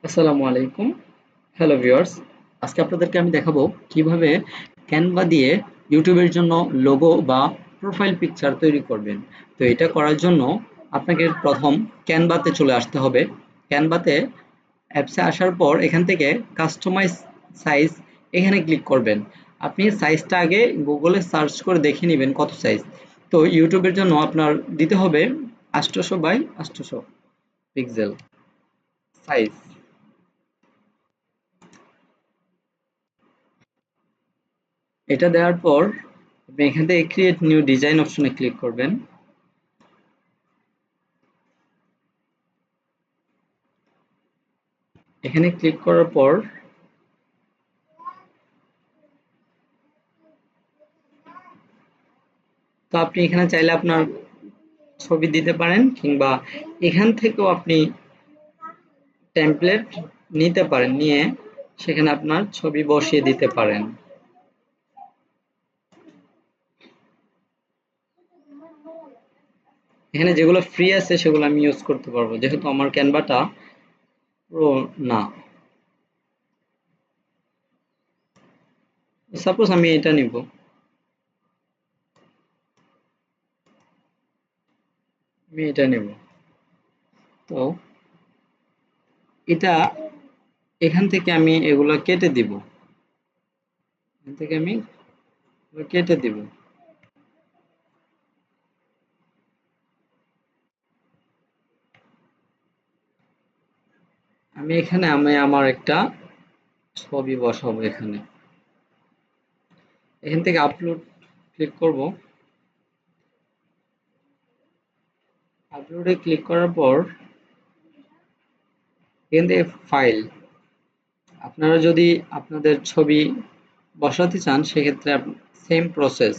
আসসালামু আলাইকুম। Hello viewers. আজকে আপনাদেরকে আমি দেখাবো কিভাবে ক্যানভা দিয়ে ইউটিউবের জন্য লোগো বা প্রোফাইল পিকচার তৈরি করবেন। তো এটা করার জন্য আপনাকে প্রথম ক্যানভাতে চলে আসতে হবে। ক্যানভাতে অ্যাপসে আসার পর এখান থেকে কাস্টমাইজ সাইজ এখানে ক্লিক করবেন। আপনি সাইজটা আগে গুগলে সার্চ করে দেখে নেবেন কত সাইজ। তো ইউটিউবের জন্য আপনার দিতে হবে 800 বাই 800 পিক্সেল সাইজ। এটা দেওয়ার পর আপনি এখান থেকে ক্রিয়েট নিউ ডিজাইন অপশনে ক্লিক করবেন। এখানে ক্লিক করার পর তো আপনি এখানে চাইলে আপনার ছবি দিতে পারেন কিংবা এখান থেকেও আপনি টেমপ্লেট নিতে পারেন, নিয়ে সেখানে আপনার ছবি বসিয়ে দিতে পারেন। এখানে যেগুলো ফ্রি আছে সেগুলো আমি ইউজ করতে পারবো, যেহেতু আমার ক্যানভাটা প্রো না। সাপোজ আমি এটা নিব। আমি এটা নেব। তো এটা এখান থেকে আমি এগুলো কেটে দিব। এখান থেকে আমি কেটে দিব। আমি আমার একটা ছবি বসাবো এখানে। এখান থেকে আপলোড ক্লিক করব। আপলোডে ক্লিক করার পর এখান থেকে ফাইল, আপনারা যদি আপনাদের ছবি বসাতে চান সেক্ষেত্রে সেম প্রসেস।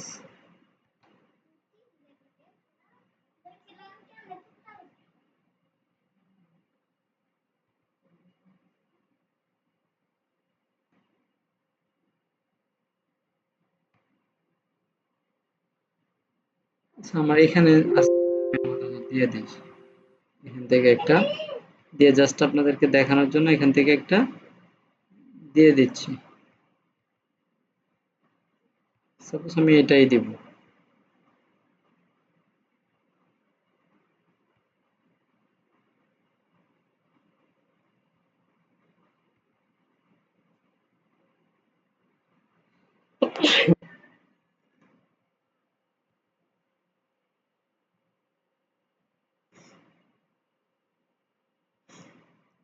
আচ্ছা, আমার এখানে দিয়ে দিই। এখান থেকে একটা দিয়ে জাস্ট আপনাদেরকে দেখানোর জন্য এখান থেকে একটা দিয়ে দিচ্ছি। সাপোজ আমি এটাই দিব।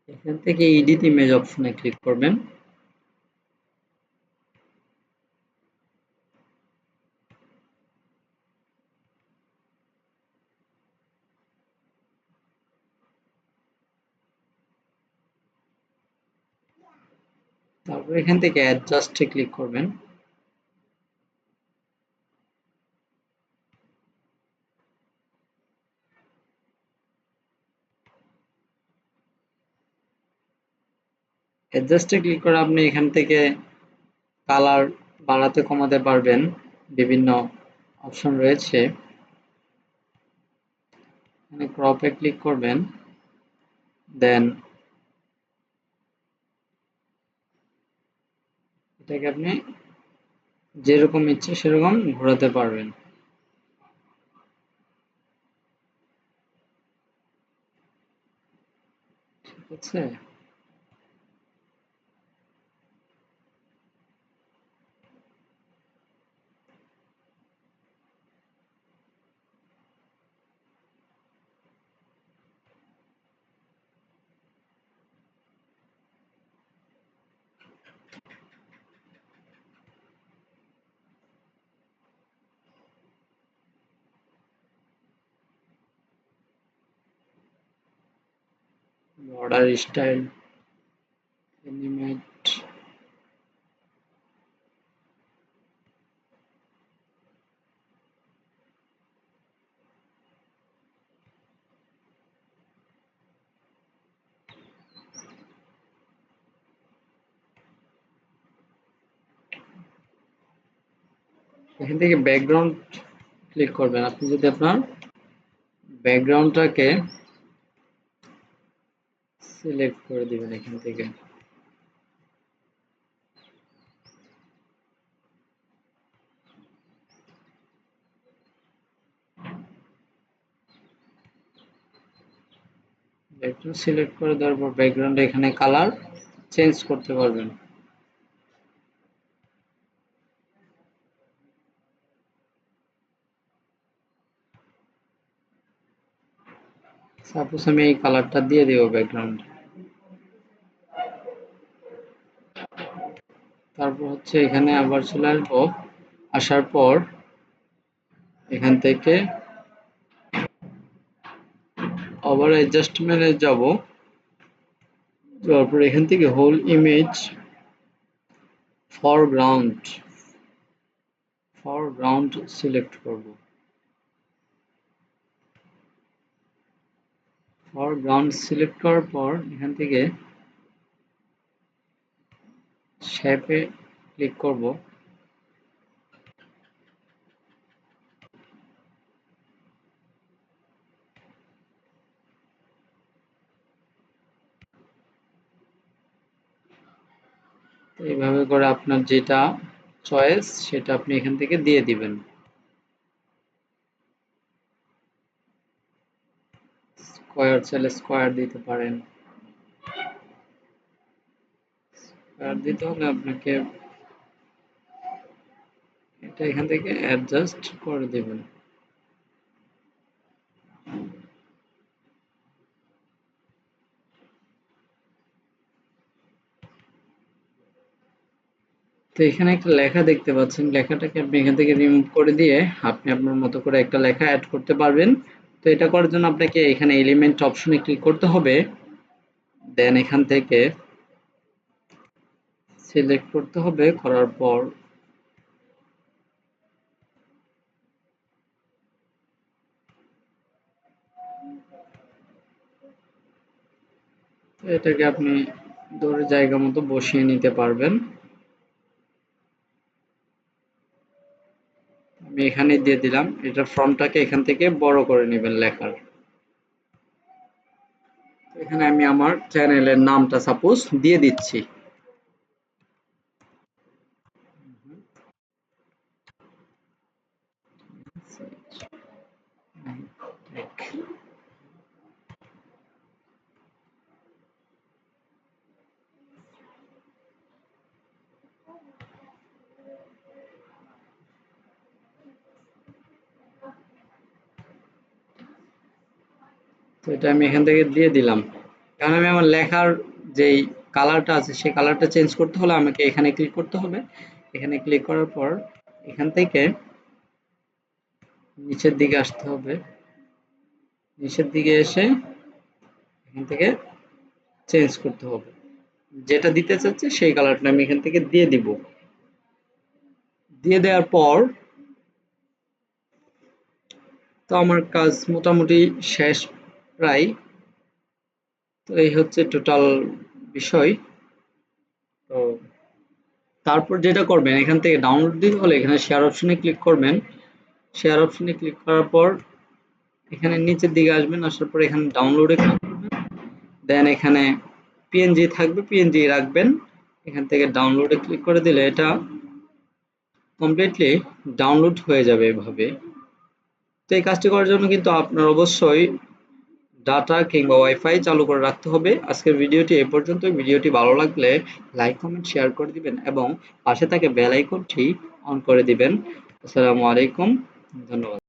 এখান থেকে এডিট ইমেজ অপশনে ক্লিক করবেন। তারপর এখান থেকে অ্যাডজাস্টে ক্লিক করবেন। অ্যাডজাস্টে ক্লিক করে আপনি এখান থেকে কালার বাড়াতে কমাতে পারবেন। বিভিন্ন অপশন রয়েছে। এখানে ক্রপে ক্লিক করবেন, দেন এটাকে আপনি যেরকম ইচ্ছে সেরকম ঘোরাতে পারবেন। ঠিক আছে। বর্ডার স্টাইল, অ্যানিমেট, এখান থেকে ব্যাকগ্রাউন্ড ক্লিক করবেন। আপনি যদি আপনার ব্যাকগ্রাউন্ডটাকে সিলেক্ট করে দিবেন এখান থেকে। ব্যাকগ্রাউন্ড সিলেক্ট করে দেওয়ার পর ব্যাকগ্রাউন্ডে এখানে কালার চেঞ্জ করতে পারবেন। সাপোজ আমি এই কালারটা দিয়ে দেব ব্যাকগ্রাউন্ড। তারপর হচ্ছে এখানে আবার চলে আসবো, আসার পর এখান থেকে আবার অ্যাডজাস্টমেন্টে যাব, যাওয়ার পর এখান থেকে হোল ইমেজ ফরগ্রাউন্ড সিলেক্ট করব। ফরগ্রাউন্ড সিলেক্ট করার পর এখান থেকে শেপে ক্লিক করব। এইভাবে করে আপনার যেটা চয়েস সেটা আপনি এখান থেকে দিয়ে দিবেন। স্কয়ার চাইলে স্কয়ার দিতে পারেন। স্কয়ার দিতে হলে আপনাকে এটা এখান থেকে অ্যাডজাস্ট করে দিবেন। তো এখানে একটা লেখা দেখতে পাচ্ছেন, লেখাটাকে আপনি এখান থেকে রিমুভ করে দিয়ে আপনি আপনার মতো করে একটা লেখা অ্যাড করতে পারবেন। তো এটা করার জন্য আপনাকে এখানে এলিমেন্ট অপশনে ক্লিক করতে হবে, দেন এখান থেকে সিলেক্ট করতে হবে, করার পর এটাকে আপনি ধরে জায়গা মতো বসিয়ে নিতে পারবেন। আমি এখানে দিয়ে দিলাম, এটা ফন্টটাকে এখান থেকে বড় করে নেবেন লেখার। এখানে আমি আমার চ্যানেলের নামটা সাপোজ দিয়ে দিচ্ছি। তো এটা আমি এখান থেকে দিয়ে দিলাম। কারণ আমি আমার লেখার যেই কালারটা আছে সেই কালারটা চেঞ্জ করতে হলে আমাকে এখানে ক্লিক করতে হবে। এখানে ক্লিক করার পর এখান থেকে নিচের দিকে আসতে হবে, নিচের দিকে এসে এখান থেকে চেঞ্জ করতে হবে, যেটা দিতে চাচ্ছি সেই কালারটা আমি এখান থেকে দিয়ে দিব। দিয়ে দেওয়ার পর তো আমার কাজ মোটামুটি শেষ প্রায়। তো এই হচ্ছে টোটাল বিষয়। তো তারপর যেটা করবেন, এখান থেকে ডাউনলোড দিতে হলে এখানে শেয়ার অপশনে ক্লিক করবেন। শেয়ার অপশনে ক্লিক করার পর এখানে নিচের দিকে আসবেন, আসার পর এখানে ডাউনলোডে ক্লিক করবেন, দেন এখানে পিএনজি থাকবে, পিএনজি রাখবেন। এখান থেকে ডাউনলোডে ক্লিক করে দিলে এটা কমপ্লিটলি ডাউনলোড হয়ে যাবে এভাবে। তো এই কাজটি করার জন্য কিন্তু আপনার অবশ্যই ডাটা কিংবা ওয়াইফাই চালু করে রাখতে হবে। আজকের ভিডিওটি এই পর্যন্তই। ভিডিওটি ভালো লাগলে লাইক কমেন্ট শেয়ার করে দিবেন এবং পাশে থাকা বেল আইকনটি অন করে দিবেন। আসসালামু আলাইকুম, ধন্যবাদ।